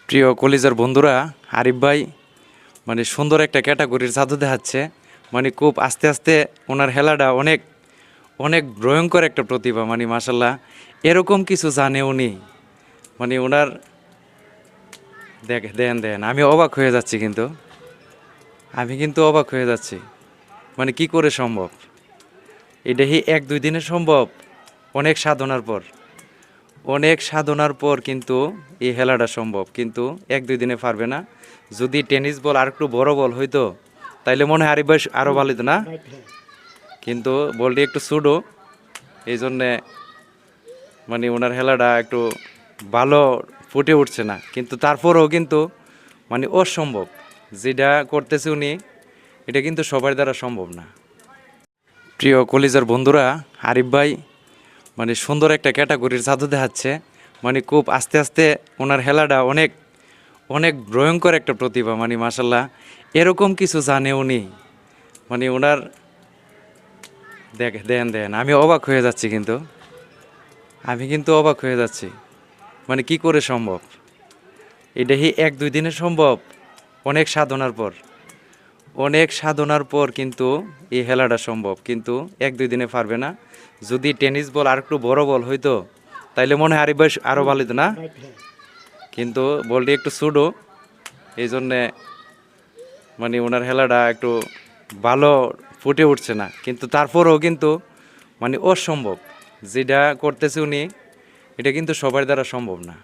প্রিয় কলিজার বন্ধুরা, আরিফ ভাই সুন্দর একটা ক্যাটাগরির জাদু দেখাচ্ছে। খুব আস্তে আস্তে ওনার খেলাটা অনেক অনেক ভয়ঙ্কর একটা প্রতিভা। মাশাল্লাহ, এরকম কিছু জানে উনি। ওনার দেন আমি অবাক হয়ে যাচ্ছি, কিন্তু অবাক হয়ে যাচ্ছি। কি করে সম্ভব? এটা কি এক দুই দিনে সম্ভব? অনেক সাধনার পর কিন্তু এই খেলাটা সম্ভব, কিন্তু এক দুই দিনে পারবে না। যদি টেনিস বল আর একটু বড় বল হইতো তাইলে মনে হয় আরিফ ভাই আরও ভালো হতো না, কিন্তু বলটি একটু ছোটো, এই জন্যে ওনার খেলাটা একটু ভালো ফুটে উঠছে না। কিন্তু তারপরেও কিন্তু অসম্ভব যেটা করতেছে উনি, এটা কিন্তু সবার দ্বারা সম্ভব না। প্রিয় কলিজার বন্ধুরা, আরিফ ভাই সুন্দর একটা ক্যাটাগরির জাদু দেখাচ্ছে। খুব আস্তে আস্তে ওনার খেলাটা অনেক অনেক ভয়ঙ্কর একটা প্রতিভা। মাশাল্লাহ, এরকম কিছু জানে উনি। ওনার দেন আমি অবাক হয়ে যাচ্ছি, কিন্তু অবাক হয়ে যাচ্ছি। কি করে সম্ভব? এটা কি এক দুই দিনে সম্ভব? অনেক সাধনার পর কিন্তু এই খেলাটা সম্ভব, কিন্তু এক দুই দিনে পারবে না। যদি টেনিস বল আর একটু বড় বল হইতো তাইলে মনে হয় আরিফ ভাই আরও ভালো হতো না, কিন্তু বলটি একটু ছোটো, এই জন্যে ওনার খেলাটা একটু ভালো ফুটে উঠছে না। কিন্তু তারপরেও কিন্তু অসম্ভব যেটা করতেছে উনি, এটা কিন্তু সবার দ্বারা সম্ভব না।